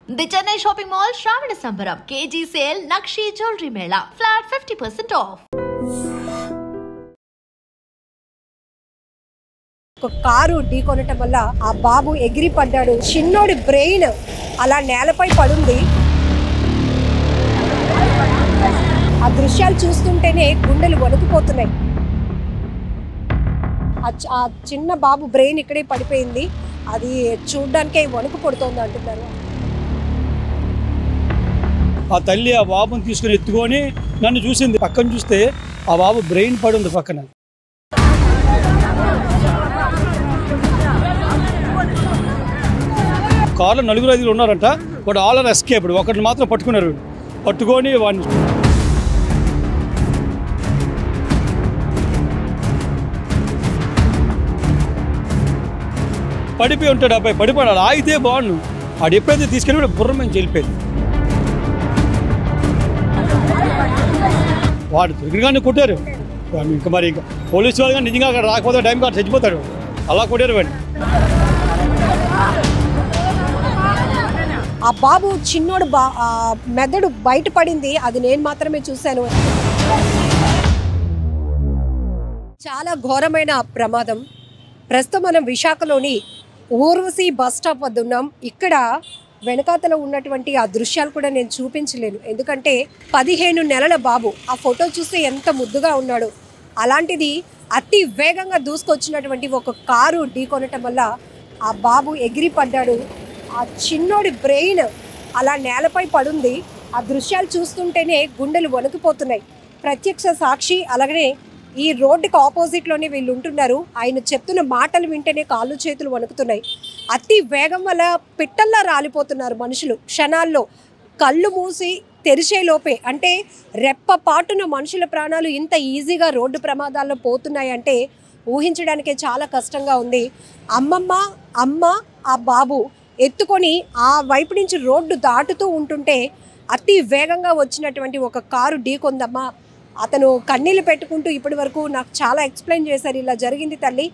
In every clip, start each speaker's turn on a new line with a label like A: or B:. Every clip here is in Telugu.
A: The Chennai Shopping Mall Shravana Sambaram KG Sale Nakshi Jewelry Mela Flat 50% off.
B: ఒక కారు ఢీకొనటం వల్ల ఆ బాబు ఎగిరి పడ్డాడు. చిన్నోడి బ్రెయిన్ అలా నేలపై పడుంది. ఆ దృశ్యాలు చూస్తుంటేనే గుండెలు వణుకుపోతున్నాయి. ఆ చిన్న బాబు బ్రెయిన్ ఇక్కడే పడిపోయింది. అది చూడడానికే వణుకు పడుతోంది అంటున్నారు.
C: ఆ తల్లి ఆ బాబుని తీసుకుని ఎత్తుకొని నన్ను చూసింది. పక్కన చూస్తే ఆ బాబు బ్రెయిన్ పడి ఉంది పక్కన. కార్లో 4 ఉన్నారంట. వాడు ఆల్ ఎస్కేప్. ఒకరిని మాత్రం పట్టుకున్నారు. పట్టుకొని వాడిని పడిపోయి ఉంటాడు. అబ్బాయి పడిపోయాడు. ఆగితే బాగుండు. వాడు ఎప్పుడైతే తీసుకెళ్ళి బుర్ర మేము వెళ్ళిపోయింది. వాడు దొరికిగానే కొట్టారు. ఇంకా మరి ఇంకా పోలీసు వాళ్ళు కానీ నిజంగా అక్కడ రాకపోతే టైం కాదు చచ్చిపోతాడు. అలా కొట్టారు వాడిని.
B: ఆ బాబు చిన్నోడు మెదడు బయటపడింది. అది నేను మాత్రమే చూశాను. చాలా ఘోరమైన ప్రమాదం. ప్రస్తుతం మనం విశాఖలోని ఊర్వశి బస్ స్టాప్ వద్ద ఉన్నాం. ఇక్కడ వెనకాతలో ఉన్నటువంటి ఆ దృశ్యాలు కూడా నేను చూపించలేను. ఎందుకంటే 15 నెలల బాబు. ఆ ఫోటో చూస్తే ఎంత ముద్దుగా ఉన్నాడు. అలాంటిది అతి వేగంగా దూసుకొచ్చినటువంటి ఒక కారు ఢీకొనటం వల్ల ఆ బాబు ఎగిరి పడ్డాడు. ఆ చిన్నోడి బ్రెయిన్ అలా నేలపై పడుంది. ఆ దృశ్యాలు చూస్తుంటేనే గుండెలు వణుకుపోతున్నాయి. ప్రత్యక్ష సాక్షి. అలాగనే ఈ రోడ్డుకి ఆపోజిట్లోనే వీళ్ళు ఉంటున్నారు. ఆయన చెప్తున్న మాటలు వింటేనే కాళ్ళు చేతులు వణుకుతున్నాయి. అతి వేగం వల్ల పిట్టల్లా రాలిపోతున్నారు మనుషులు. క్షణాల్లో కళ్ళు మూసి తెరిచేలోపే, అంటే రెప్పపాటున మనుషుల ప్రాణాలు ఇంత ఈజీగా రోడ్డు ప్రమాదాల్లో పోతున్నాయంటే ఊహించడానికే చాలా కష్టంగా ఉంది. అమ్మ ఆ బాబు ఎత్తుకొని ఆ వైపు నుంచి రోడ్డు దాటుతూ ఉంటుంటే అతి వేగంగా వచ్చినటువంటి ఒక కారు ఢీకొందమ్మా. అతను కన్నీళ్ళు పెట్టుకుంటూ ఇప్పటి వరకు నాకు చాలా ఎక్స్ప్లెయిన్ చేశారు. ఇలా జరిగింది తల్లి.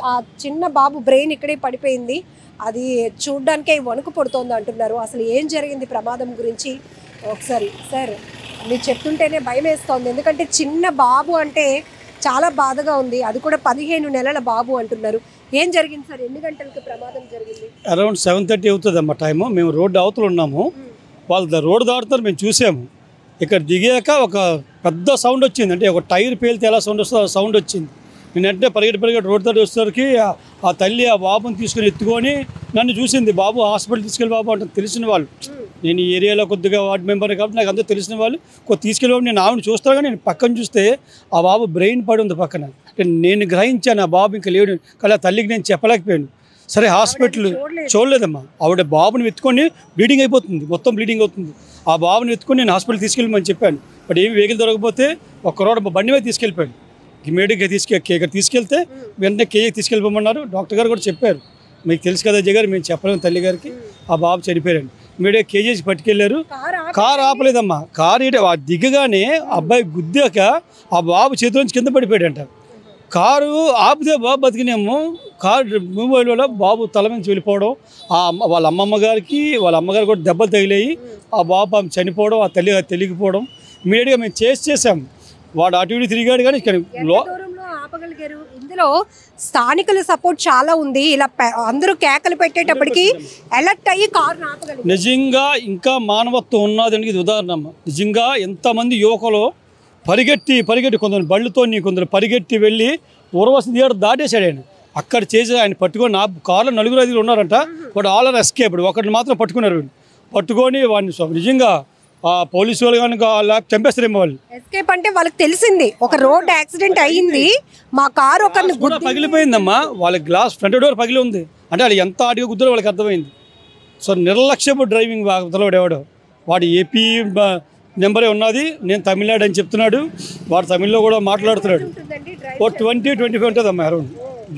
B: ఆ చిన్న బాబు బ్రెయిన్ ఇక్కడే పడిపోయింది. అది చూడడానికే వణుకు పడుతోంది అంటున్నారు. అసలు ఏం జరిగింది ప్రమాదం గురించి ఒకసారి సార్ మీరు చెప్తుంటేనే భయం వేస్తోంది. ఎందుకంటే చిన్న బాబు అంటే చాలా బాధగా ఉంది. అది కూడా 15 నెలల బాబు అంటున్నారు. ఏం జరిగింది సార్? ఎన్ని గంటలకు ప్రమాదం జరిగింది?
C: అరౌండ్ 7:30 అవుతుంది అమ్మ టైము. మేము రోడ్డు అవతల ఉన్నాము. వాళ్ళు రోడ్డు దాటుతారు. మేము చూసాము. ఇక్కడ దిగాక ఒక పెద్ద సౌండ్ వచ్చింది. అంటే ఒక టైర్ పేలితే ఎలా సౌండ్ వస్తుందో ఆ సౌండ్ వచ్చింది. నేను వెంటనే పరిగెట్టి రోడ్డు దాటి వచ్చేసరికి ఆ తల్లి ఆ బాబుని తీసుకుని ఎత్తుకొని నన్ను చూసింది. బాబు హాస్పిటల్ తీసుకెళ్ళి బాబు అంటే తెలిసిన వాళ్ళు. నేను ఈ ఏరియాలో కొద్దిగా వార్డు మెంబర్ కాబట్టి నాకు అంతా తెలిసిన వాళ్ళు తీసుకెళ్ళి నేను ఆవిడ చూస్తాను. కానీ నేను పక్కన చూస్తే ఆ బాబు బ్రెయిన్ పడి ఉంది పక్కన. నేను గ్రహించాను ఆ బాబు ఇంకా లేడు. కానీ ఆ తల్లికి నేను చెప్పలేకపోయాను. సరే హాస్పిటల్ చూడలేదమ్మా. ఆవిడ బాబుని ఎత్తుకొని బ్లీడింగ్ అయిపోతుంది. మొత్తం బ్లీడింగ్ అవుతుంది. ఆ బాబుని ఎత్తుకొని నేను హాస్పిటల్ తీసుకెళ్ళమని చెప్పాను. బట్ ఏమి వెహికల్ దొరకకపోతే ఒక్క రోడ్డు బండి మీద తీసుకెళ్ళిపోయాను. ఇమీడియట్గా ఇక్కడ తీసుకెళ్తే వెంటనే కేజీకి తీసుకెళ్ళిపోమన్నారు. డాక్టర్ గారు కూడా చెప్పారు. మీకు తెలుసు కదా అజయ్ గారు, మేము చెప్పలేము తల్లి గారికి. ఆ బాబు చనిపోయారండి. ఇమీడియట్గా కేజీకి పట్టుకెళ్ళారు. కారు ఆపలేదమ్మా. కారు దిగగానే అబ్బాయి గుద్దాక ఆ బాబు చేతిలోంచి కింద పడిపోయాడంట. కారు ఆపితే బాబు బతికినేమో. కారు మూవ్ వల్ల బాబు తల నుంచి వెళ్ళిపోవడం. వాళ్ళ అమ్మగారు కూడా దెబ్బలు తగిలాయి. ఆ బాబు చనిపోవడం, ఆ తల్లి తెలియకపోవడం. ఇమీడియట్గా మేము చేసాము. వాడు అటు ఇటు తిరిగాడు. కానీ
B: ఆపగలిగారు. ఇందులో స్థానికుల సపోర్ట్ చాలా ఉంది. ఇలా అందరూ కేకలు పెట్టేటప్పటికి అలర్ట్ అయ్యి కారు ఆపగలిగారు.
C: నిజంగా ఇంకా మానవత్వం ఉన్నదని ఇది ఉదాహరణ. నిజంగా ఎంతమంది యువకులు పరిగెట్టి కొందరు బళ్ళతో కొందరు పరిగెట్టి వెళ్ళి ఊర్వశి థియేటర్ దాటేశాడు. ఆయన అక్కడ చేసి ఆయన పట్టుకొని నా కార్లో 4 ఉన్నారంట. వాడు ఆల్ ఎస్కేప్. ఒకరిని మాత్రం పట్టుకున్నారు. పట్టుకొని వాడిని నిజంగా పోలీసు వాళ్ళు కనుక చంపేస్తారేమో. వాళ్ళు
B: ఎస్కేప్ అంటే వాళ్ళకి తెలిసింది ఒక రోడ్ యాక్సిడెంట్ అయ్యింది, మా కారు ఒకరిని
C: పగిలిపోయిందమ్మా. వాళ్ళ గ్లాస్ ఫ్రంట్ డోర్ పగిలి ఉంది. అంటే వాళ్ళు ఎంత ఆడిగా గుద్దులో వాళ్ళకి అర్థమైంది. సో నిర్లక్ష్యపు డ్రైవింగ్ వాడు వాడు ఏపీ నెంబరే ఉన్నది. నేను తమిళనాడు అని చెప్తున్నాడు. వాడు తమిళ్లో కూడా మాట్లాడుతున్నాడు. 20-25 ఉంటుంది అమ్మాయి. అరౌండ్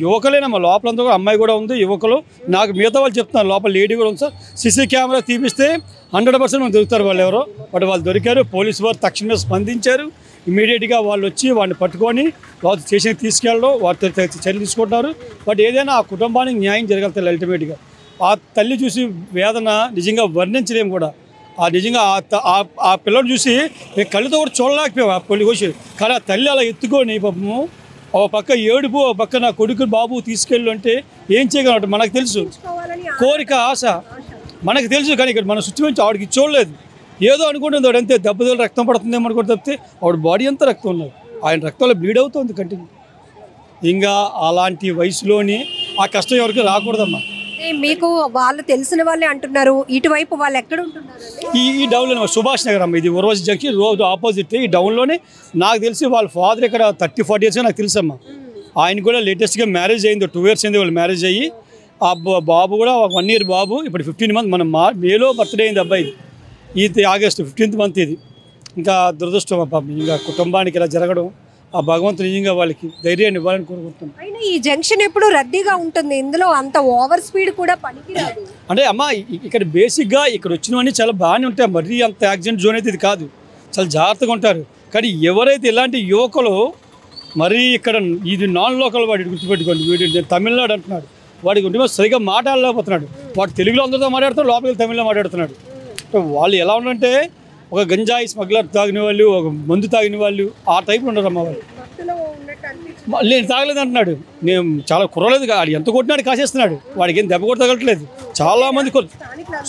C: యువకులేనమ్మా. లోపలంతా కూడా అమ్మాయి కూడా ఉంది, యువకులు. నాకు మిగతా వాళ్ళు చెప్తున్నారు లోపల లేడీ కూడా ఉంది సార్. సీసీ కెమెరా తీపిస్తే 100% మనం దొరుకుతారు వాళ్ళు ఎవరో. బట్ వాళ్ళు దొరికారు. పోలీసు వారు తక్షణమే స్పందించారు. ఇమీడియట్గా వాళ్ళు వచ్చి వాడిని పట్టుకొని వాళ్ళు స్టేషన్కి తీసుకెళ్ళడం, వారితో చర్యలు తీసుకుంటున్నారు. బట్ ఏదైనా ఆ కుటుంబానికి న్యాయం జరగలుగుతారు అల్టిమేట్గా. ఆ తల్లి చూసి వేదన నిజంగా వర్ణించలేము కూడా. ఆ నిజంగా ఆ పిల్లడు చూసి నేను కళ్ళతో కూడా చూడలేకపోయాం ఆ పొలి కోసి. కానీ ఆ తల్లి అలా ఎత్తుకొని పాపము ఒక పక్క ఏడుపు, ఒక పక్క నా కొడుకు బాబు తీసుకెళ్ళు అంటే ఏం చేయగలరు మనకు తెలుసు. కోరిక ఆశ మనకు తెలుసు, కానీ ఇక్కడ మన సిచ్యువేషన్ ఆవిడకి చూడలేదు. ఏదో అనుకుంటుంది వాడు, అంతే దెబ్బతలు రక్తం పడుతుందేమో అనుకుంటే తప్పితే ఆవిడ బాడీ అంతా రక్తం ఉన్నది, ఆయన రక్తంలో బ్లీడ్ అవుతుంది కంటిన్యూ. ఇంకా అలాంటి వయసులోని ఆ కష్టం ఎవరికి రాకూడదమ్మా.
B: మీకు వాళ్ళు తెలిసిన వాళ్ళే అంటున్నారు, ఇటువైపు వాళ్ళు ఎక్కడ ఉంటున్నారు?
C: ఈ డౌన్లో సుభాష్ నగర్ అమ్మ, ఇది ఉర్వశి జంక్షన్ రోజు ఆపోజిట్. ఈ డౌన్లోనే నాకు తెలిసి వాళ్ళ ఫాదర్ ఇక్కడ 30-40 ఇయర్స్గా నాకు తెలుసమ్మా. ఆయన కూడా లేటెస్ట్గా మ్యారేజ్ అయింది, 2 years అయింది వాళ్ళు మ్యారేజ్ అయ్యి. ఆ బాబు కూడా 1 year బాబు, ఇప్పుడు 15 months. మన మేలో బర్త్డే అయింది అబ్బాయి, ఇది August 15th month. ఇది ఇంకా దురదృష్టం అబ్బా, ఇంకా కుటుంబానికి ఇలా జరగడం. ఆ భగవంతుడు నిజంగా వాళ్ళకి ధైర్యాన్ని ఇవ్వాలని కోరుకుంటున్నాను.
B: అయినా ఈ జంక్షన్ ఎప్పుడు రద్దీగా ఉంటుంది, ఇందులో అంత ఓవర్ స్పీడ్ కూడా పనికిరాదు.
C: అంటే అమ్మ ఇక్కడ బేసిక్గా ఇక్కడ వచ్చినవన్నీ చాలా బాగానే ఉంటాయి, మరీ అంత యాక్సిడెంట్ జోన్ అయితే ఇది కాదు, చాలా జాగ్రత్తగా ఉంటారు. కానీ ఎవరైతే ఇలాంటి యువకులు మరీ ఇక్కడ ఇది నాన్ లోకల్ వాడి గుర్తుపెట్టుకోండి, వీడు తమిళనాడు అంటున్నాడు, వాడికి ఉంటే సరిగ్గా మాట్లాడలేకపోతున్నాడు. వాడు తెలుగులో అందరితో మాట్లాడుతున్నాడు, లోపలికి తమిళ్లో మాట్లాడుతున్నాడు. వాళ్ళు ఎలా ఉండంటే ఒక గంజాయి స్మగ్లర్ తాగిన వాళ్ళు, ఒక మందు తాగిన వాళ్ళు, ఆ టైప్లో ఉన్నారు అమ్మ వాళ్ళు. నేను తాగలేదు అంటున్నాడు, నేను చాలా కుర్రలేదు, వాడు ఎంత కొట్టినాడు కాసేస్తున్నాడు, వాడికి ఏం దెబ్బ కూడా తగలట్లేదు. చాలామంది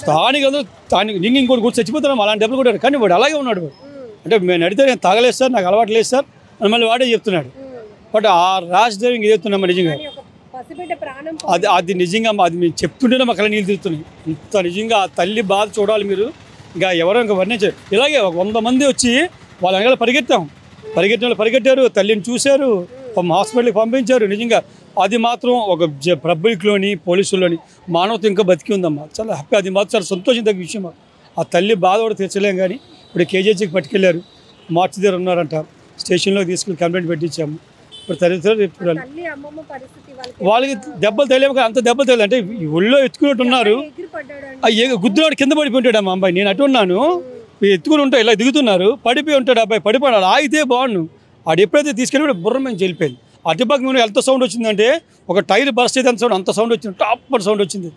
C: స్థానికులు ఇంకోటి కూడా చచ్చిపోతున్నాం అలాంటి దెబ్బలు కొట్టాడు, కానీ వాడు అలాగే ఉన్నాడు. అంటే నేను అడిగితే నేను తాగలేదు సార్, నాకు అలవాటు లేదు సార్ అని మళ్ళీ వాడే చెప్తున్నాడు. బట్ ఆ ర్యాష్ డ్రైవింగ్ ఏదైతున్నామా నిజంగా అది నిజంగా అది మేము చెప్తుంటేనే మాకు అలా నీళ్ళు తిరుగుతున్నాయి. ఇంత నిజంగా ఆ తల్లి బాధ చూడాలి మీరు. ఇంకా ఎవరో ఇంకా వర్ణించారు. ఇలాగే 100 మంది వచ్చి వాళ్ళ వెనకాల పరిగెట్టిన వాళ్ళు పరిగెట్టారు, తల్లిని చూశారు, హాస్పిటల్కి పంపించారు. నిజంగా అది మాత్రం ఒక పబ్లిక్లోని పోలీసుల్లోని మానవత ఇంకా బతికి ఉందమ్మా. చాలా హ్యాపీ, అది మాత్రం చాలా సంతోషించదగ్గ విషయం. ఆ తల్లి బాధ కూడా తీర్చలేం. కానీ ఇప్పుడు కేజీహెచ్కి పట్టుకెళ్ళారు, మార్చి దగ్గర ఉన్నారంట, స్టేషన్లోకి తీసుకెళ్ళి కంప్లైంట్ పెట్టించాము. ఇప్పుడు తల్లిదండ్రులు ఇప్పుడు వాళ్ళకి దెబ్బలు తెలియక అంత దెబ్బలు తెలియదు, అంటే ఒళ్ళో ఎత్తుకున్నట్టు ఉన్నారు. గుద్దునాడు కింద పడిపోయింటాడు అమ్మ అబ్బాయి, నేను అటు ఉన్నాను, ఎత్తుకుని ఉంటా ఇలా దిగుతున్నారు, పడిపోయి ఉంటాడు అబ్బాయి, పడిపోయాడు. ఆగితే బాగుండు, ఆడు ఎప్పుడైతే తీసుకెళ్ళి బుర్ర మేము వెళ్ళిపోయింది. అటుపక్క మేము ఎంత సౌండ్ వచ్చిందంటే ఒక టైర్ బర్స్ట్ అయితే అంత సౌండ్ వచ్చింది, టాప్ సౌండ్ వచ్చింది.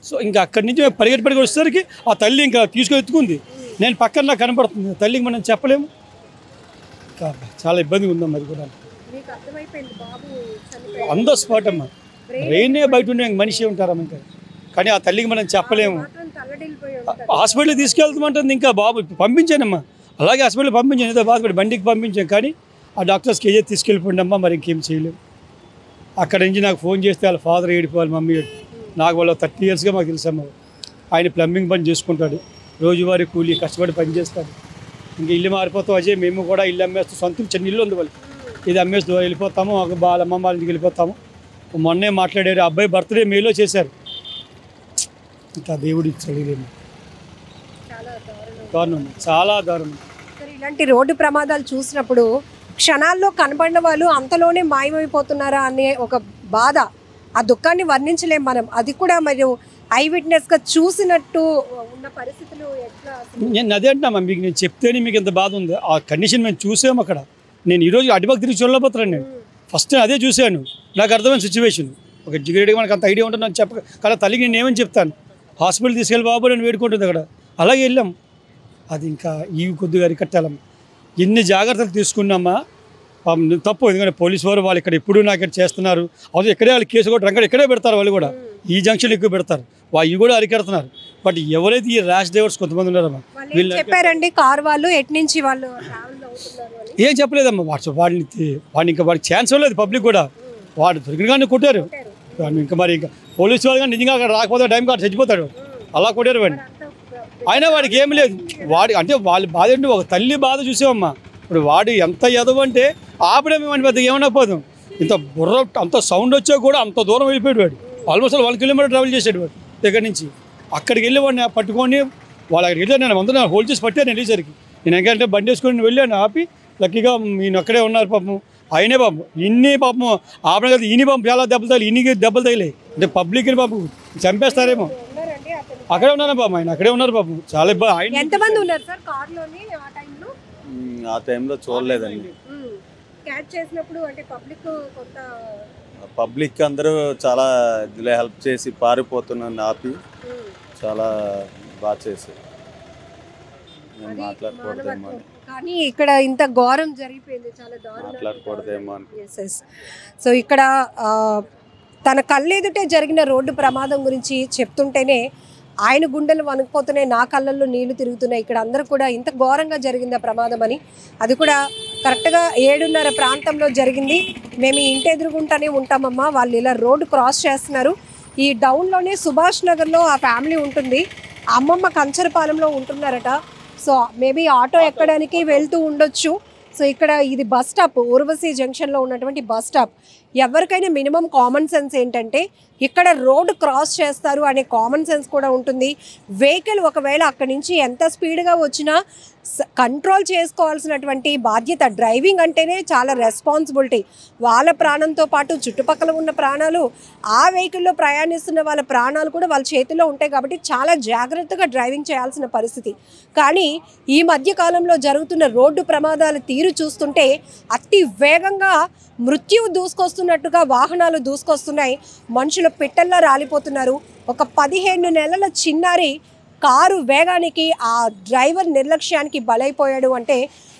C: సో ఇంకా అక్కడి నుంచి మేము పరిగెట్టి వచ్చేసరికి ఆ తల్లి ఇంకా తీసుకొని ఎత్తుకుంది. నేను పక్కన నాకు కనపడుతుంది, తల్లికి మనం చెప్పలేము. చాలా ఇబ్బందిగా ఉందమ్మా అది కూడా. అంద స్పాట్ అమ్మా, బ్రెయినే బయట ఉండే మనిషి ఉంటారమ్మ ఇంకా. కానీ ఆ తల్లికి మనం చెప్పలేము. హాస్పిటల్కి తీసుకెళ్తామంటుంది, ఇంకా బాబు పంపించానమ్మా, అలాగే హాస్పిటల్కి పంపించాను, ఏదో బాధపడి బండికి పంపించాను. కానీ ఆ డాక్టర్స్ కేజీ తీసుకెళ్ళిపోండమ్మా, మరి ఇంకేం చేయలేము. అక్కడ నుంచి నాకు ఫోన్ చేస్తే వాళ్ళ ఫాదర్ ఏడిపోవాలి, మమ్మీ నాకు వాళ్ళ 30 yearsగా మాకు తెలుసమ్మా. ఆయన ప్లంబింగ్ పని చేసుకుంటాడు, రోజువారీ కూలీ కష్టపడి పని చేస్తాడు. ఇంకా ఇల్లు మారిపోతాం అజయ్, మేము కూడా ఇల్లు అమ్మేస్తాం, సొంత చిన్న ఇల్లు ఉంది వాళ్ళకి, ఇది అమ్మేస్తూ వెళ్ళిపోతాము, వాళ్ళ అమ్మమ్మ వాళ్ళ ఇంటికి వెళ్ళిపోతాము. మొన్నే మాట్లాడారు, అబ్బాయి బర్త్డే మేలో చేశారు, ఇంకా దేవుడు ఇచ్చాడు. దారుణం, చాలా దారుణం.
B: ఇలాంటి రోడ్డు ప్రమాదాలు చూసినప్పుడు క్షణాల్లో కనబడిన వాళ్ళు అంతలోనే మాయమైపోతున్నారా అనే ఒక బాధ, ఆ దుఃఖాన్ని వర్ణించలేం మనం. అది కూడా మరియు ఐ విట్నెస్గా చూసినట్టు ఉన్న పరిస్థితులు ఎట్లా?
C: నేను అదే అంటున్నా మీకు, నేను చెప్తేనే మీకు ఎంత బాధ ఉంది. ఆ కండిషన్ మేము చూసాము అక్కడ. నేను ఈరోజు అటుపక్క తిరిగి చూడలేకపోతున్నాను. నేను ఫస్ట్ అదే చూశాను, నాకు అర్థమైన సిచ్యువేషన్. ఒక జిగరేట్గా మనకు అంత ఐడియా ఉంటుంది నాకు చెప్పక, కానీ తల్లికి నేను ఏమని చెప్తాను, హాస్పిటల్ తీసుకెళ్ళి బాబు నేను వేడుకుంటుంది అక్కడ. అలాగే వెళ్ళాం, అది ఇంకా ఈ కొద్దిగా అరికట్టాలమ్మా. ఎన్ని జాగ్రత్తలు తీసుకున్నామా తప్పు. ఎందుకంటే పోలీసు వారు వాళ్ళు ఇక్కడ ఎప్పుడు నాకు ఇక్కడ చేస్తున్నారు, అది ఇక్కడే వాళ్ళు కేసు కూడా రంగడు ఇక్కడే పెడతారు, వాళ్ళు కూడా ఈ జంక్షన్లు ఎక్కువ పెడతారు, వాళ్ళు కూడా అరికెడుతున్నారు. బట్ ఎవరైతే ఈ ర్యాష్ డ్రైవర్స్ కొంతమంది ఉన్నారమ్మా,
B: వీళ్ళు చెప్పారండి కార్ వాళ్ళు ఎట్నుంచి వాళ్ళు
C: ఏం చెప్పలేదమ్మా. వాడిని ఇంకా వాడికి ఛాన్స్ ఇవ్వలేదు పబ్లిక్ కూడా, వాడు దొరికినగానే కొట్టారు. ఇంకా మరి ఇంకా పోలీసు వాళ్ళు కానీ నిజంగా అక్కడ రాకపోతే టైం కాదు చచ్చిపోతాడు, అలా కొట్టారు వాడిని. అయినా వాడికి ఏమి లేదు, అంటే వాళ్ళ బాధ ఏంటి, ఒక తల్లి బాధ చూసామమ్మా. ఇప్పుడు వాడు ఎంత ఎదవ అంటే ఆపడే మేము పెద్ద ఏమన్నా పోదాం, ఇంత బుర్ర అంత సౌండ్ వచ్చా కూడా అంత దూరం వెళ్ళిపోయాడు వాడు. ఆల్మోస్ట్ 1 kilometer ట్రావెల్ చేసాడు వాడు దగ్గర నుంచి. అక్కడికి వెళ్ళి వాడిని పట్టుకొని వాళ్ళ అక్కడికి వెళ్ళాను, నేను అందరూ హోల్డ్ చేసి పట్టాను వెళ్ళేసరికి. నేను ఎందుకంటే బండి వేసుకొని వెళ్ళాను, ఆపి లక్కీగా నేను అక్కడే ఉన్నారు పాపం. ఆయనే పాపం ఇన్ని పాపం ఆపడం కదా, ఈయన పాపం చాలా దెబ్బలు తగిలి, ఈయనకి దెబ్బలు తగిలాయి. అంటే పబ్లిక్ని పాపం చంపేస్తారేమో. అక్కడే ఉన్నారు పాపం, ఆయన అక్కడే ఉన్నారు పాపం, చాలా ఇబ్బంది.
B: ఎంతమంది ఉన్నారు సార్ కార్లోని ఆ టైంలో?
D: ఆ టైంలో చూడలేదండి.
B: క్యాచ్ చేసినప్పుడు అంటే పబ్లిక్ కొంత
D: పబ్లిక్ అందరూ చాలా ఇందులో హెల్ప్ చేసి పారిపోతున్నాను ఆపి చాలా బాగా చేశారు. నేను మాట్లాడకూడదేమో అని
B: కానీ ఇక్కడ ఇంత ఘోరం జరిగిపోయింది, చాలా
D: మాట్లాడకూడదేమో అని.
B: సో ఇక్కడ తన కళ్ళెదుటే జరిగిన రోడ్డు ప్రమాదం గురించి చెప్తుంటేనే ఆయన గుండెలు వణుకుపోతున్నాయి, నా కళ్ళల్లో నీళ్లు తిరుగుతున్నాయి. ఇక్కడ అందరూ కూడా ఇంత ఘోరంగా జరిగింది ఆ ప్రమాదం అని. అది కూడా కరెక్ట్గా 7:30 ప్రాంతంలో జరిగింది. మేము ఇంటి ఎదురుగుంటానే ఉంటామమ్మా, వాళ్ళు ఇలా రోడ్డు క్రాస్ చేస్తున్నారు. ఈ డౌన్లోనే సుభాష్ నగర్లో ఆ ఫ్యామిలీ ఉంటుంది. అమ్మమ్మ కంచరపాలెంలో ఉంటున్నారట. సో మేబీ ఆటో ఎక్కడానికి వెళ్తూ ఉండొచ్చు. సో ఇక్కడ ఇది బస్ స్టాప్, ఊర్వశి జంక్షన్లో ఉన్నటువంటి బస్ స్టాప్. ఎవరికైనా మినిమం కామన్ సెన్స్ ఏంటంటే ఇక్కడ రోడ్డు క్రాస్ చేస్తారు అనే కామన్ సెన్స్ కూడా ఉంటుంది. వెహికల్ ఒకవేళ అక్కడి నుంచి ఎంత స్పీడ్గా వచ్చినా కంట్రోల్ చేసుకోవాల్సినటువంటి బాధ్యత, డ్రైవింగ్ అంటేనే చాలా రెస్పాన్సిబిలిటీ. వాళ్ళ ప్రాణంతో పాటు చుట్టుపక్కల ఉన్న ప్రాణాలు, ఆ వెహికల్లో ప్రయాణిస్తున్న వాళ్ళ ప్రాణాలు కూడా వాళ్ళ చేతిలో ఉంటాయి. కాబట్టి చాలా జాగ్రత్తగా డ్రైవింగ్ చేయాల్సిన పరిస్థితి. కానీ ఈ మధ్యకాలంలో జరుగుతున్న రోడ్డు ప్రమాదాల తీరు చూస్తుంటే అతి వేగంగా మృత్యువు దూసుకొస్తున్నట్టుగా వాహనాలు దూసుకొస్తున్నాయి. మనుషులు పిట్టల్లా రాలిపోతున్నారు. ఒక 15 నెలల చిన్నారి కారు వేగానికి ఆ డ్రైవర్ నిర్లక్ష్యానికి బలైపోయాడు అంటే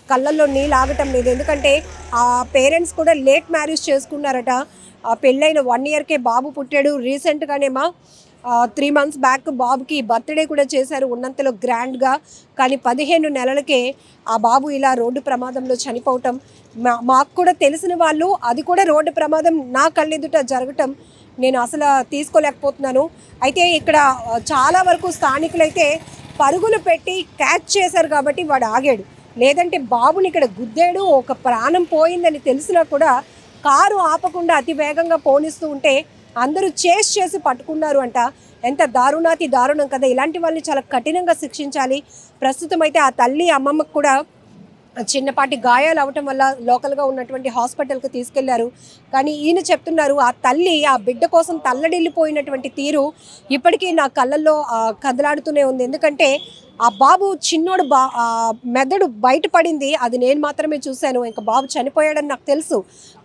B: కళ్ళల్లో నీళ్ళు ఆగటం లేదు. ఎందుకంటే ఆ పేరెంట్స్ కూడా లేట్ మ్యారేజ్ చేసుకున్నారట. ఆ పెళ్ళైన 1 ఇయర్కే బాబు పుట్టాడు. రీసెంట్గానేమో 3 months బ్యాక్ బాబుకి బర్త్డే కూడా చేశారు ఉన్నంతలో గ్రాండ్గా. కానీ 15 నెలలకే ఆ బాబు ఇలా రోడ్డు ప్రమాదంలో చనిపోవటం, మాకు కూడా తెలిసిన వాళ్ళు అది కూడా రోడ్డు ప్రమాదం నా కళ్ళెదుట జరగటం నేను అసలు తీసుకోలేకపోతున్నాను. అయితే ఇక్కడ చాలా వరకు స్థానికులైతే పరుగులు పెట్టి క్యాచ్ చేశారు కాబట్టి వాడు ఆగాడు. లేదంటే బాబుని ఇక్కడ గుద్దాడు, ఒక ప్రాణం పోయిందని తెలిసినా కూడా కారు ఆపకుండా అతి వేగంగా పోనిస్తూ ఉంటే అందరూ చేస్ చేసి పట్టుకున్నారు అంట. ఎంత దారుణాతి దారుణం కదా. ఇలాంటి వాళ్ళని చాలా కఠినంగా శిక్షించాలి. ప్రస్తుతం అయితే ఆ తల్లి అమ్మమ్మకు కూడా చిన్నపాటి గాయాలు అవటం వల్ల లోకల్గా ఉన్నటువంటి హాస్పిటల్కి తీసుకెళ్లారు. కానీ ఈయన చెప్తున్నారు ఆ తల్లి ఆ బిడ్డ కోసం తల్లడిల్లిపోయినటువంటి తీరు ఇప్పటికీ నా కళ్ళల్లో కదలాడుతూనే ఉంది. ఎందుకంటే ఆ బాబు చిన్నోడు మెదడు బయటపడింది, అది నేను మాత్రమే చూశాను. ఇంకా బాబు చనిపోయాడని నాకు తెలుసు.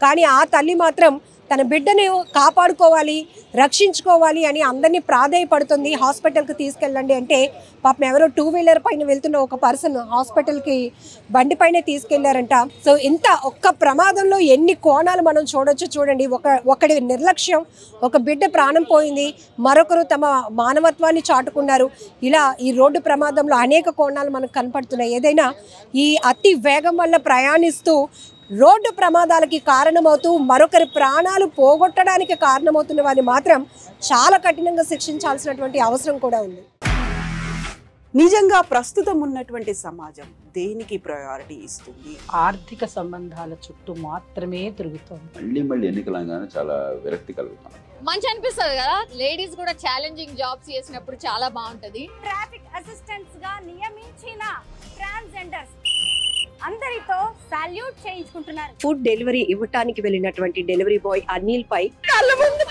B: కానీ ఆ తల్లి మాత్రం తన బిడ్డని కాపాడుకోవాలి, రక్షించుకోవాలి అని అందరినీ ప్రాధేయపడుతుంది. హాస్పిటల్కి తీసుకెళ్ళండి అంటే పాపం ఎవరో 2-wheeler పైన వెళ్తున్న ఒక పర్సన్ హాస్పిటల్కి బండి పైనే తీసుకెళ్లారంట. సో ఇంత ఒక్క ప్రమాదంలో ఎన్ని కోణాలు మనం చూడొచ్చు చూడండి. ఒకడి నిర్లక్ష్యం, ఒక బిడ్డ ప్రాణం పోయింది, మరొకరు తమ మానవత్వాన్ని చాటుకున్నారు. ఇలా ఈ రోడ్డు ప్రమాదంలో అనేక కోణాలు మనకు కనపడుతున్నాయి. ఏదైనా ఈ అతి వేగం వల్ల ప్రయాణిస్తూ రోడ్డు ప్రమాదాలకి కారణమవుతూ మరొకరి ప్రాణాలు పోగొట్టడానికి కారణమవుతున్న వారిని మాత్రం చాలా కఠినంగా శిక్షించాల్సినటువంటి అవసరం కూడా ఉంది.
E: నిజంగా ప్రస్తుతం ఉన్నటువంటి సమాజం దేనికి ప్రయారిటీ ఇస్తుంది?
F: ఆర్థిక సంబంధాల చుట్టూ మాత్రమే తిరుగుతుంది.
G: మళ్ళీ ఎన్నికలంగానే చాలా విరక్తి కలుగుతాం.
H: మంచి అనిపిస్తుంది కదా, లేడీస్ కూడా ఛాలెంజింగ్ జాబ్స్ చేసినప్పుడు చాలా బాగుంటది.
I: ట్రాఫిక్ అసిస్టెంట్స్ గా నియమించిన ట్రాన్స్జెండర్స్ అందరితో సాల్యూట్ చేయించుకుంటున్నారు.
B: ఫుడ్ డెలివరీ ఇవ్వటానికి వెళ్ళినటువంటి డెలివరీ బాయ్ అనిల్ పై కళ్ళ ముందు